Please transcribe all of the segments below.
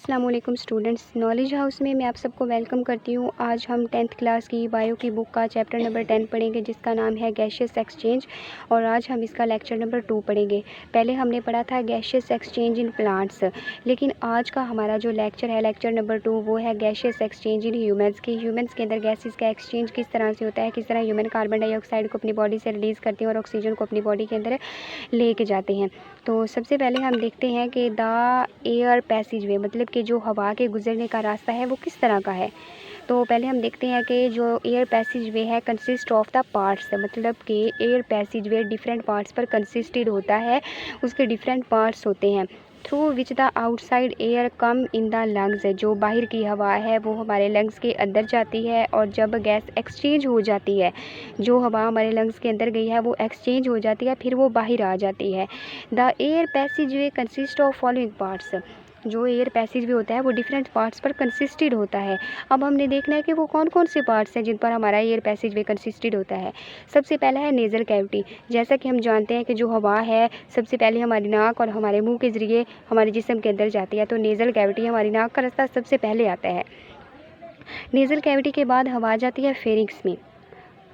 अस्सलाम वालेकुम students, knowledge house में मैं आप सबको वेलकम करती हूँ। आज हम 10th क्लास की बायो की बुक का चैप्टर नंबर 10 पढ़ेंगे जिसका नाम है गैशियस एक्सचेंज, और आज हम इसका लेक्चर नंबर 2 पढ़ेंगे। पहले हमने पढ़ा था गैशियस एक्सचेंज इन प्लांट्स, लेकिन आज का हमारा जो लेक्चर है लेक्चर नंबर 2 वो है गैशियस एक्सचेंज इन ह्यूमन्स की। ह्यूमन्स के अंदर गैसेस का एक्सचेंज किस तरह से होता है, किस तरह ह्यूमन कार्बन डाइऑक्साइड को अपनी बॉडी से रिलीज़ करते हैं और ऑक्सीजन को अपनी बॉडी के अंदर लेके जाते हैं। तो सबसे पहले हम देखते हैं कि द एयर पैसेज वे, मतलब कि जो हवा के गुजरने का रास्ता है वो किस तरह का है। तो पहले हम देखते हैं कि जो एयर पैसेज वे है कंसिस्ट ऑफ द पार्ट्स, मतलब कि एयर पैसेज वे डिफरेंट पार्ट्स पर कंसिस्टेड होता है, उसके डिफरेंट पार्ट्स होते हैं। Through which the outside air come in the lungs, जो बाहर की हवा है वो हमारे लंग्स के अंदर जाती है, और जब गैस एक्सचेंज हो जाती है, जो हवा हमारे लंग्स के अंदर गई है वो एक्सचेंज हो जाती है, फिर वो बाहर आ जाती है। The air passage way consist of following parts, जो एयर पैसेज वे होता है वो डिफरेंट पार्ट्स पर कंसिस्टेड होता है। अब हमने देखना है कि वो कौन कौन से पार्ट्स हैं जिन पर हमारा एयर पैसेज वे कंसिस्टेड होता है। सबसे पहला है नेज़ल कैविटी। जैसा कि हम जानते हैं कि जो हवा है सबसे पहले हमारी नाक और हमारे मुंह के ज़रिए हमारे जिस्म के अंदर जाती है, तो नेज़ल कैविटी हमारी नाक का रास्ता सबसे पहले आता है। नेज़ल कैविटी के बाद हवा आ जाती है फेरिंक्स में,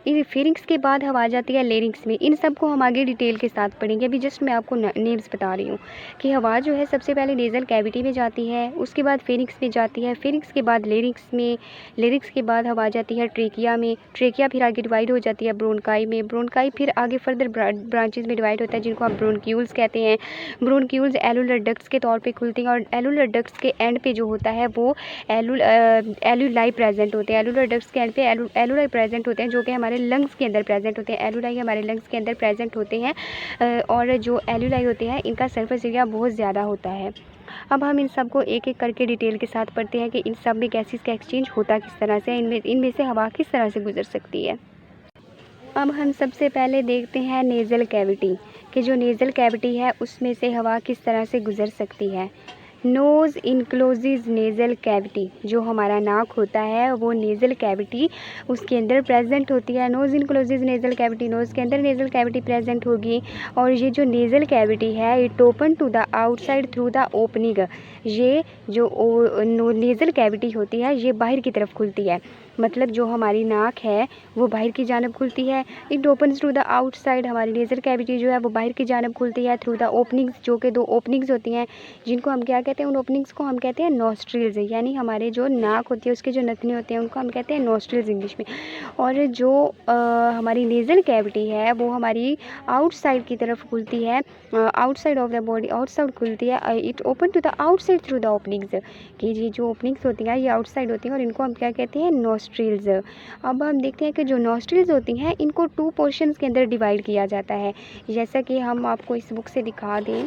इन फेरिंक्स के बाद हवा आ जाती है लेरिंक्स में। इन सब को हम आगे डिटेल के साथ पढ़ेंगे। अभी जस्ट मैं आपको नेम्स बता रही हूँ कि हवा जो है सबसे पहले नेज़ल कैविटी में जाती है, उसके बाद फेरिंक्स में जाती है, फेरिंक्स के बाद लेरिंक्स में, लेरिंक्स के बाद हवा आ जाती है ट्रेकिया में, ट्रेकिया फिर आगे डिवाइड हो जाती है ब्रोनकाई में, ब्रोनकाई फिर आगे फर्दर ब्रांचेज में डिवाइड होता है जिनको आप ब्रोनक्यूल्स कहते हैं। ब्रोनक्यूल्स एलुलर डक्ट्स के तौर पर खुलती हैं, और एलुलर डक्ट्स के एंड पे जो होता है वो एलुलाई प्रेजेंट होते हैं। एलुलर डक्ट्स के एंड पे एलुलाई प्रेजेंट होते हैं जो कि हमारे लंग्स के अंदर प्रेजेंट होते हैं। एलुलाई हमारे लंग्स के अंदर प्रेजेंट होते हैं, और जो एलुलाई होते हैं इनका सरफेस एरिया बहुत ज़्यादा होता है। अब हम इन सब को एक एक करके डिटेल के साथ पढ़ते हैं कि इन सब में गैसेस का एक्सचेंज होता किस तरह से, इनमें से हवा किस तरह से गुजर सकती है। अब हम सबसे पहले देखते हैं नेज़ल कैविटी, कि जो नेज़ल कैविटी है उसमें से हवा किस तरह से गुजर सकती है। नोज़ इनक्लोजेज नेज़ल कैविटी, जो हमारा नाक होता है वो नेज़ल कैविटी उसके अंदर प्रेजेंट होती है। Nose encloses nasal cavity, nose के अंदर नेज़ल कैविटी प्रेजेंट होगी, और ये जो नेज़ल कैविटी है it open to the outside through the opening. ये जो नेज़ल कैविटी होती है ये बाहर की तरफ खुलती है, मतलब जो हमारी नाक है वो बाहर की जानब खुलती है। It opens to the outside, हमारी नेज़ल कैविटी जो है वो बाहर की जानब खुलती है थ्रू द ओपनिंग्स, जो कि दो ओपनिंग्स होती हैं जिनको हम क्या कहते हैं, उन ओपनिंग्स को हम कहते हैं नॉस्ट्रिल्स, यानी हमारे जो नाक होती है उसके जो नथने होते हैं उनको हम कहते हैं नॉस्ट्रिल्स इंग्लिश में। और जो हमारी नेज़ल कैविटी है वो हमारी आउटसाइड की तरफ खुलती है, outside of the body outside खुलती है। It open to the outside through the openings, कि ये जो ओपनिंग्स होती हैं ये आउटसाइड होती हैं और इनको हम क्या कहते हैं नॉस्ट्रिल्स। अब हम देखते हैं कि जो नॉस्ट्रिल्स होती हैं इनको 2 पोर्शंस के अंदर डिवाइड किया जाता है, जैसा कि हम आपको इस बुक से दिखा दें।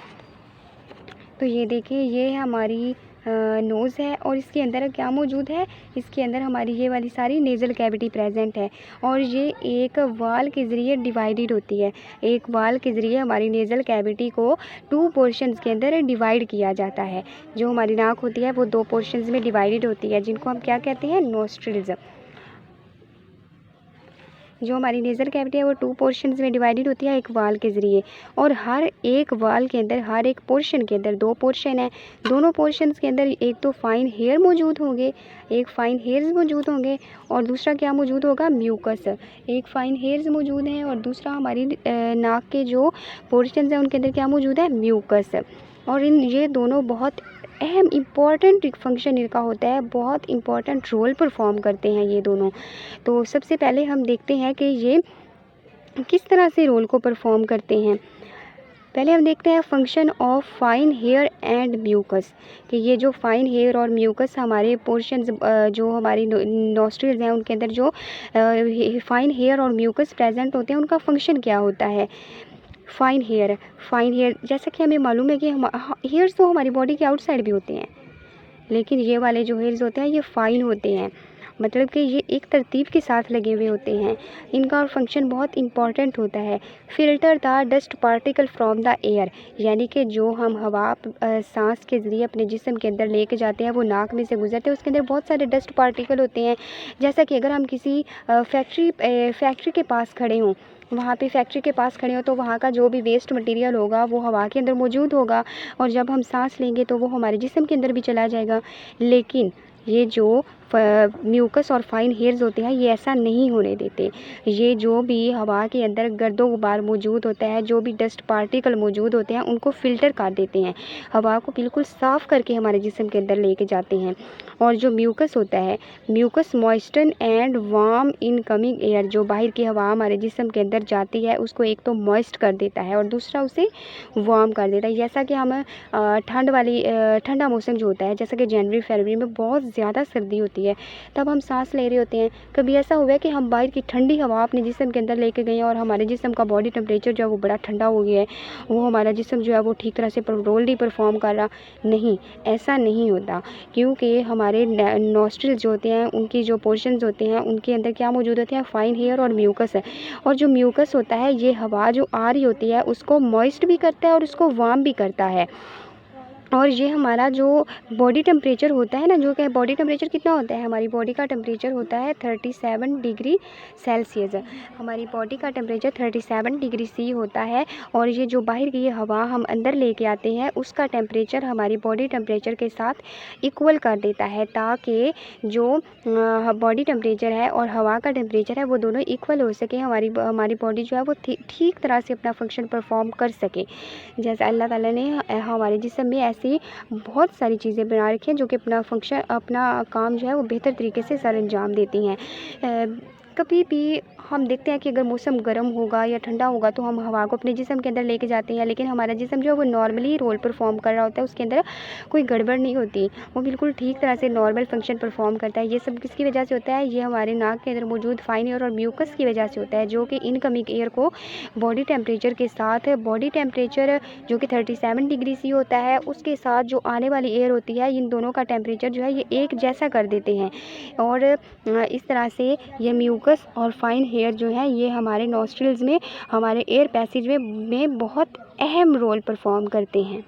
तो ये देखिए ये हमारी नोज़ है, और इसके अंदर क्या मौजूद है, इसके अंदर हमारी ये वाली सारी नेज़ल कैविटी प्रेजेंट है, और ये एक वाल के ज़रिए डिवाइडेड होती है। एक वाल के ज़रिए हमारी नेज़ल कैविटी को 2 पोर्शंस के अंदर डिवाइड किया जाता है। जो हमारी नाक होती है वो 2 पोर्शंस में डिवाइडेड होती है जिनको हम क्या कहते हैं नॉस्ट्रिल्स। जो हमारी नेज़ल कैविटी है वो 2 पोर्शंस में डिवाइडेड होती है एक वाल के ज़रिए, और हर एक वाल के अंदर हर एक पोर्शन के अंदर 2 पोर्शन है। दोनों पोर्शंस के अंदर एक तो फाइन हेयर मौजूद होंगे, एक फाइन हेयर्स मौजूद होंगे, और दूसरा क्या मौजूद होगा म्यूकस। एक फाइन हेयर्स मौजूद हैं और दूसरा हमारी नाक के जो पोर्शंस हैं उनके अंदर क्या मौजूद है म्यूकस। और इन ये दोनों बहुत अहम इम्पॉर्टेंट फंक्शन इनका होता है, बहुत इम्पॉर्टेंट रोल परफॉर्म करते हैं ये दोनों। तो सबसे पहले हम देखते हैं कि ये किस तरह से रोल को परफॉर्म करते हैं। पहले हम देखते हैं function of fine hair and mucus, कि ये जो फाइन हेयर और म्यूकस हमारे पोर्शंस जो हमारी नॉस्ट्रिल्स हैं उनके अंदर जो फाइन हेयर और म्यूकस प्रेजेंट होते हैं उनका फंक्शन क्या होता है। फाइन हेयर जैसा कि हमें मालूम है कि हम हेयर्स तो हमारी बॉडी के आउटसाइड भी होते हैं, लेकिन ये वाले जो हेयर्स होते हैं ये फाइन होते हैं, मतलब कि ये एक तरतीब के साथ लगे हुए होते हैं। इनका फंक्शन बहुत इंपॉर्टेंट होता है। Filter the dust particle from the air, यानी कि जो हम हवा सांस के ज़रिए अपने जिस्म के अंदर लेके जाते हैं वो नाक में से गुजरते हैं, उसके अंदर बहुत सारे डस्ट पार्टिकल होते हैं। जैसा कि अगर हम किसी फैक्ट्री के पास खड़े हों, वहाँ पे फैक्ट्री के पास खड़े हो तो वहाँ का जो भी वेस्ट मटेरियल होगा वो हवा के अंदर मौजूद होगा और जब हम सांस लेंगे तो वो हमारे जिस्म के अंदर भी चला जाएगा। लेकिन ये जो म्यूकस और फाइन हेयर्स होते हैं ये ऐसा नहीं होने देते। ये जो भी हवा के अंदर गर्दो गुबार मौजूद होता है, जो भी डस्ट पार्टिकल मौजूद होते हैं उनको फ़िल्टर कर देते हैं, हवा को बिल्कुल साफ़ करके हमारे जिस्म के अंदर लेके जाते हैं। और जो म्यूकस होता है, mucus moisture and warm incoming air, जो बाहर की हवा हमारे जिस्म के अंदर जाती है उसको एक तो मॉइस्ट कर देता है और दूसरा उसे वार्म कर देता है। जैसा कि हम ठंडा मौसम जो होता है, जैसा कि जनवरी फरवरी में बहुत ज़्यादा सर्दी होती है, तब हम सांस ले रहे होते हैं। कभी ऐसा हुआ है कि हम बाहर की ठंडी हवा अपने जिस्म के अंदर लेके गए हैं और हमारे जिस्म का बॉडी टेम्परेचर जो है वो बड़ा ठंडा हो गया है, वो हमारा जिस्म जो है वो ठीक तरह से रोल नहीं परफॉर्म कर रहा। नहीं, ऐसा नहीं होता, क्योंकि हमारे नॉस्ट्रिल्स जो होते हैं उनकी जो पोर्शंस होते हैं उनके अंदर क्या मौजूद होते हैं, फाइन हेयर और म्यूकस है। और जो म्यूकस होता है ये हवा जो आ रही होती है उसको मॉइस्ट भी करता है और उसको वार्म भी करता है। और ये हमारा जो बॉडी टेम्परेचर होता है ना, जो कि बॉडी टेम्परेचर कितना होता है, हमारी बॉडी का टेम्परेचर होता है 37 डिग्री सेल्सियस। हमारी बॉडी का टेम्परेचर 37 डिग्री सी होता है। और ये जो बाहर की हवा हम अंदर लेके आते हैं उसका टेम्परेचर हमारी बॉडी टेम्परेचर के साथ इक्वल कर देता है, ताकि जो बॉडी टेम्परेचर है और हवा का टेम्परेचर है वो दोनों इक्वल हो सके, हमारी बॉडी जो है वो ठीक तरह से अपना फंक्शन परफॉर्म कर सके। जैसे अल्लाह ताला ने हमारे जिस्म में ऐसी बहुत सारी चीज़ें बना रखी हैं जो कि अपना फंक्शन, अपना काम जो है वो बेहतर तरीके से सर अंजाम देती हैं। कभी भी हम देखते हैं कि अगर मौसम गर्म होगा या ठंडा होगा तो हम हवा को अपने जिस्म के अंदर लेके जाते हैं, लेकिन हमारा जिस्म जो है वो नॉर्मली रोल परफॉर्म कर रहा होता है, उसके अंदर कोई गड़बड़ नहीं होती, वो बिल्कुल ठीक तरह से नॉर्मल फंक्शन परफॉर्म करता है। ये सब किसकी वजह से होता है, ये हमारे नाक के अंदर मौजूद फाइन एयर और म्यूकस की वजह से होता है, जो कि इनकमिंग एयर को बॉडी टेम्परेचर के साथ, बॉडी टेम्परेचर जो कि 37 डिग्री सी होता है उसके साथ जो आने वाली एयर होती है, इन दोनों का टेम्परेचर जो है ये एक जैसा कर देते हैं। और इस तरह से ये म्यूकस और फाइन हेयर जो है ये हमारे नॉस्ट्रिल्स में, हमारे एयर पैसेज में बहुत अहम रोल परफॉर्म करते हैं।